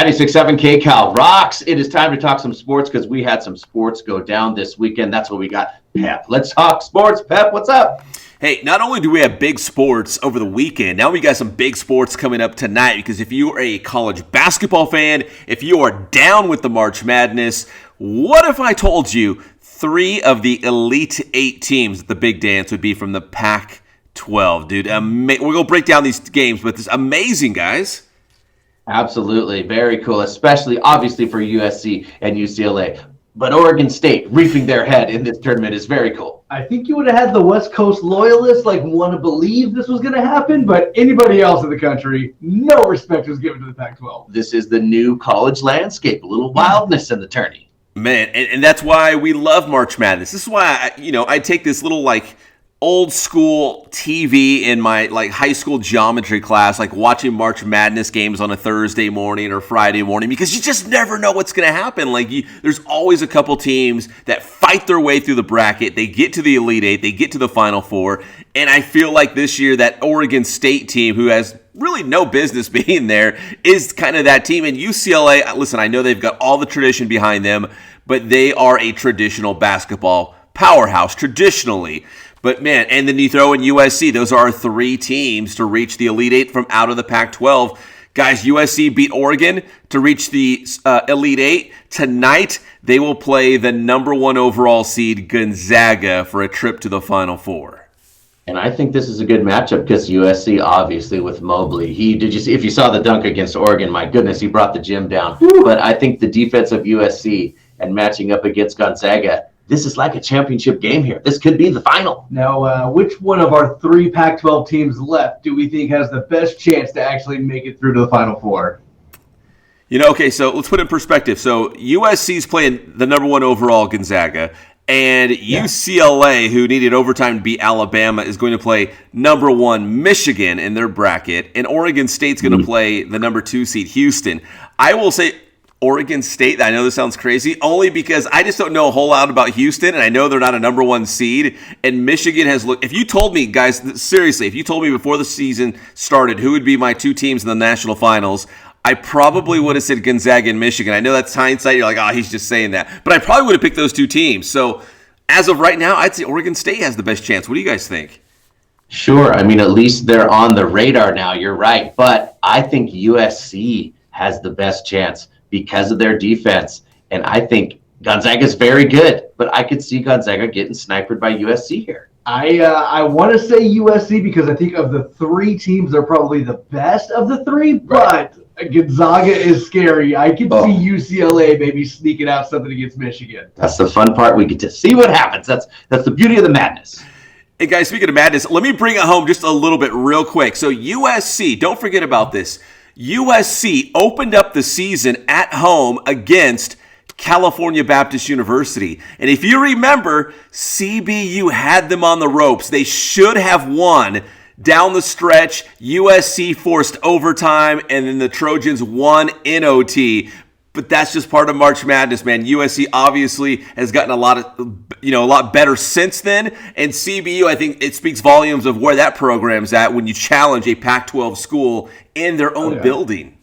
96.7 KCAL rocks. It is time to talk some sports because we had some sports go down this weekend. That's what we got. Pep, let's talk sports. Pep, what's up? Hey, not only do we have big sports over the weekend, now we got some big sports coming up tonight because if you are a college basketball fan, if you are down with the March Madness, what if I told you 3 of the Elite 8 teams at the big dance would be from the Pac-12, dude? We're going to break down these games, but it's amazing, guys. Absolutely. Very cool, especially obviously for USC and UCLA. But Oregon State reaping their head in this tournament is very cool. I think you would have had the West Coast loyalists want to believe this was going to happen, but anybody else in the country, no respect was given to the Pac-12. This is the new college landscape, a little wildness in the tourney. Man, and that's why we love March Madness. This is why I take this little old school TV in my high school geometry class, watching March Madness games on a Thursday morning or Friday morning, because you just never know what's going to happen. There's always a couple teams that fight their way through the bracket. They get to the Elite Eight, they get to the Final Four, and I feel like this year that Oregon State team, who has really no business being there, is kind of that team. And UCLA, listen, I know they've got all the tradition behind them, but they are a traditional basketball powerhouse traditionally. But man, and then you throw in USC. Those are our 3 teams to reach the Elite Eight from out of the Pac-12. Guys, USC beat Oregon to reach the Elite Eight. Tonight, they will play the number 1 overall seed Gonzaga for a trip to the Final Four. And I think this is a good matchup because USC, obviously, with Mobley. If you saw the dunk against Oregon, my goodness, he brought the gym down. Woo. But I think the defense of USC and matching up against Gonzaga, this is like a championship game here. This could be the final. Now, which one of our 3 Pac-12 teams left do we think has the best chance to actually make it through to the Final Four? Okay, so let's put it in perspective. So USC's playing the number 1 overall Gonzaga, and UCLA, who needed overtime to beat Alabama, is going to play number 1 Michigan in their bracket, and Oregon State's going to play the number 2 seed Houston. I will say Oregon State, I know this sounds crazy, only because I just don't know a whole lot about Houston, and I know they're not a number 1 seed, and Michigan has looked. If you told me, guys, seriously, if you told me before the season started who would be my 2 teams in the national finals, I probably would have said Gonzaga and Michigan. I know that's hindsight. You're like, he's just saying that. But I probably would have picked those 2 teams. So as of right now, I'd say Oregon State has the best chance. What do you guys think? Sure. I mean, at least they're on the radar now. You're right. But I think USC has the best chance because of their defense. And I think Gonzaga's very good, but I could see Gonzaga getting sniped by USC here. I want to say USC because I think of the 3 teams, they're probably the best of the 3, but Gonzaga is scary. I could see UCLA maybe sneaking out something against Michigan. That's the fun part. We get to see what happens. That's the beauty of the madness. Hey, guys, speaking of madness, let me bring it home just a little bit real quick. So USC, don't forget about this. USC opened up the season at home against California Baptist University. And if you remember, CBU had them on the ropes. They should have won. Down the stretch, USC forced overtime, and then the Trojans won in OT. But that's just part of March Madness, man. USC obviously has gotten a lot better since then. And CBU, I think it speaks volumes of where that program's at when you challenge a Pac-12 school in their own building.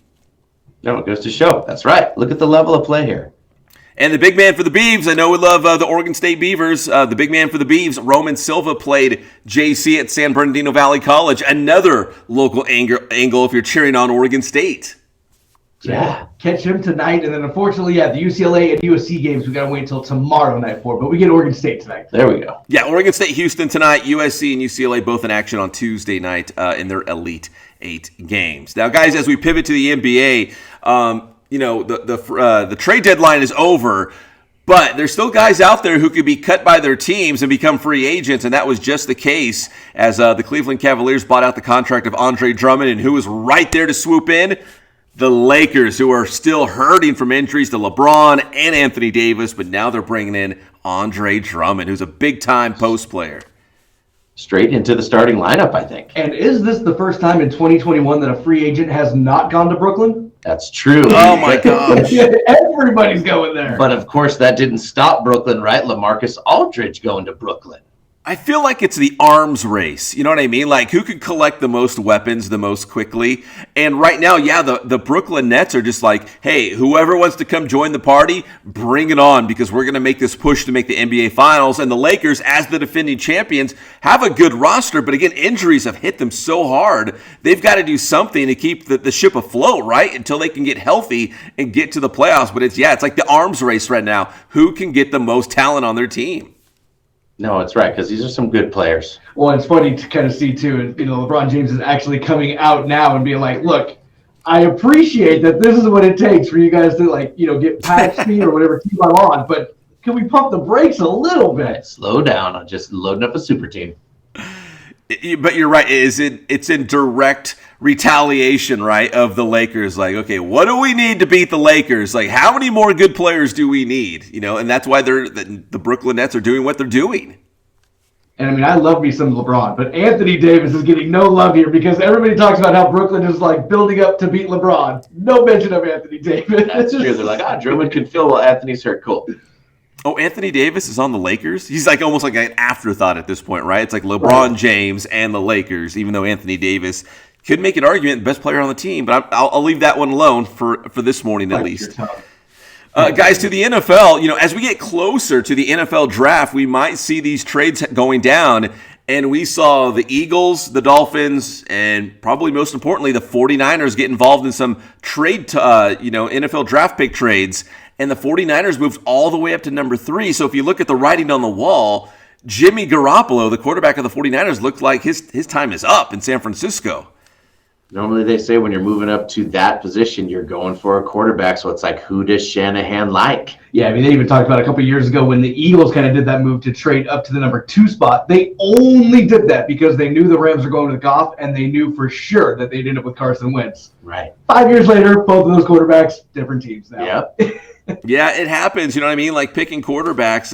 No, it goes to show. That's right. Look at the level of play here. And the big man for the Beavs, I know we love the Oregon State Beavers. The big man for the Beavs, Roman Silva, played JC at San Bernardino Valley College. Another local angle if you're cheering on Oregon State. Yeah, catch him tonight. And then unfortunately, the UCLA and USC games we got to wait until tomorrow night for. But we get Oregon State tonight. There we go. Yeah, Oregon State, Houston tonight. USC and UCLA both in action on Tuesday night in their Elite 8 games. Now, guys, as we pivot to the NBA, the trade deadline is over, but there's still guys out there who could be cut by their teams and become free agents, and that was just the case as the Cleveland Cavaliers bought out the contract of Andre Drummond, and who was right there to swoop in? The Lakers, who are still hurting from injuries to LeBron and Anthony Davis, but now they're bringing in Andre Drummond, who's a big-time post player. Straight into the starting lineup, I think. And is this the first time in 2021 that a free agent has not gone to Brooklyn? That's true. Oh, my gosh. Everybody's going there. But, of course, that didn't stop Brooklyn, right? LaMarcus Aldridge going to Brooklyn. I feel like it's the arms race. You know what I mean? Like who can collect the most weapons the most quickly? And right now, yeah, the Brooklyn Nets are just like, hey, whoever wants to come join the party, bring it on because we're going to make this push to make the NBA Finals. And the Lakers, as the defending champions, have a good roster. But again, injuries have hit them so hard. They've got to do something to keep the ship afloat, right? Until they can get healthy and get to the playoffs. But it's like the arms race right now. Who can get the most talent on their team? No, it's right, because these are some good players. Well, it's funny to kind of see, too, LeBron James is actually coming out now and being like, look, I appreciate that this is what it takes for you guys to, get past me or whatever team I'm on, but can we pump the brakes a little bit? Slow down on just loading up a super team. But you're right. It's in direct retaliation, right, of the Lakers. Like, okay, what do we need to beat the Lakers? Like, how many more good players do we need? And that's why the Brooklyn Nets are doing what they're doing. And I mean, I love me some LeBron, but Anthony Davis is getting no love here because everybody talks about how Brooklyn is like building up to beat LeBron. No mention of Anthony Davis. That's true. They're like, Drummond can fill while Anthony's hurt. Cool. Oh, Anthony Davis is on the Lakers? He's like almost like an afterthought at this point, right? It's like LeBron James and the Lakers, even though Anthony Davis could make an argument, best player on the team. But I'll leave that one alone for this morning at least. Guys, to the NFL, as we get closer to the NFL draft, we might see these trades going down. And we saw the Eagles, the Dolphins, and probably most importantly, the 49ers get involved in some trade, NFL draft pick trades. And the 49ers moved all the way up to number 3. So if you look at the writing on the wall, Jimmy Garoppolo, the quarterback of the 49ers, looked like his time is up in San Francisco. Normally they say when you're moving up to that position, you're going for a quarterback. So it's like, who does Shanahan like? Yeah, I mean, they even talked about a couple of years ago when the Eagles kind of did that move to trade up to the number 2 spot. They only did that because they knew the Rams were going to Goff, and they knew for sure that they'd end up with Carson Wentz. Right. 5 years later, both of those quarterbacks, different teams now. Yep. Yeah, it happens. You know what I mean? Like picking quarterbacks,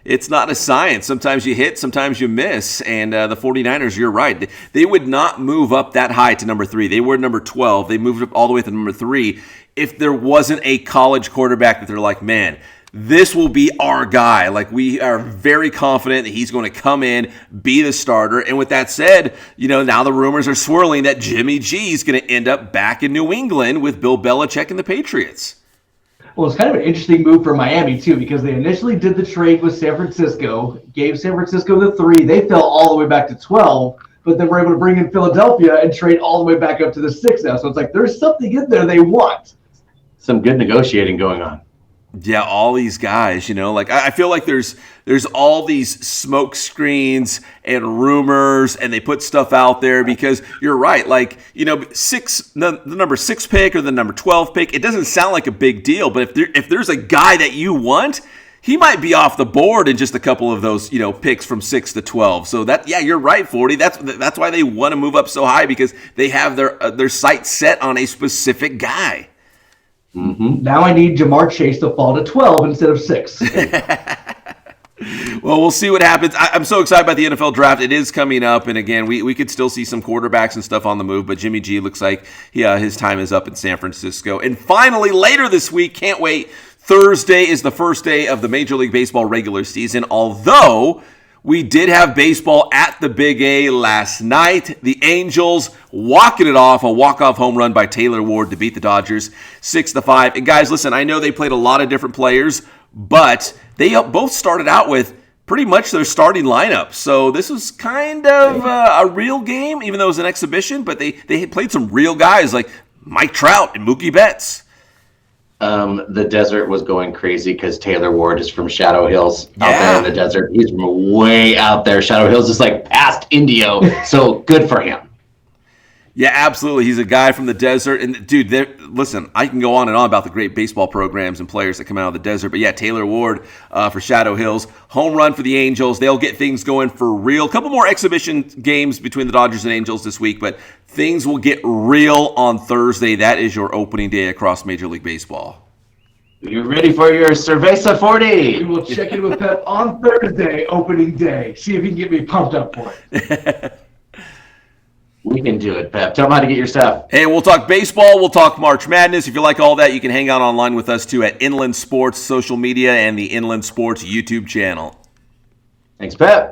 it's not a science. Sometimes you hit, sometimes you miss. And the 49ers, you're right. They would not move up that high to number 3. They were number 12. They moved up all the way to number 3 if there wasn't a college quarterback that they're like, man, this will be our guy. Like, we are very confident that he's going to come in, be the starter. And with that said, now the rumors are swirling that Jimmy G is going to end up back in New England with Bill Belichick and the Patriots. Well, it's kind of an interesting move for Miami, too, because they initially did the trade with San Francisco, gave San Francisco the 3. They fell all the way back to 12, but then were able to bring in Philadelphia and trade all the way back up to the 6 now. So it's like there's something in there they want. Some good negotiating going on. Yeah, all these guys, like I feel like there's all these smoke screens and rumors, and they put stuff out there because you're right. Like, the number 6 pick or the number 12 pick, it doesn't sound like a big deal. But if there's a guy that you want, he might be off the board in just a couple of those, picks from 6 to 12. So you're right, 40. That's why they want to move up so high, because they have their sights set on a specific guy. Mm-hmm. Now I need Jamar Chase to fall to 12 instead of 6. Well, we'll see what happens. I'm so excited about the NFL draft. It is coming up, and again, we could still see some quarterbacks and stuff on the move, but Jimmy G looks like his time is up in San Francisco. And finally, later this week, can't wait, Thursday is the first day of the Major League Baseball regular season, although we did have baseball at the Big A last night. The Angels walking it off, a walk-off home run by Taylor Ward to beat the Dodgers 6-5. And guys, listen, I know they played a lot of different players, but they both started out with pretty much their starting lineup. So this was kind of a real game, even though it was an exhibition, but they played some real guys like Mike Trout and Mookie Betts. The desert was going crazy because Taylor Ward is from Shadow Hills out there in the desert. He's from way out there. Shadow Hills is like past Indio, so good for him. Yeah, absolutely. He's a guy from the desert. And, dude, listen, I can go on and on about the great baseball programs and players that come out of the desert. But, yeah, Taylor Ward for Shadow Hills. Home run for the Angels. They'll get things going for real. A couple more exhibition games between the Dodgers and Angels this week. But things will get real on Thursday. That is your opening day across Major League Baseball. You ready for your Cerveza 40? We will check in with Pep on Thursday, opening day. See if he can get me pumped up for it. We can do it, Pep. Tell them how to get your stuff. Hey, we'll talk baseball. We'll talk March Madness. If you like all that, you can hang out online with us, too, at Inland Sports social media and the Inland Sports YouTube channel. Thanks, Pep.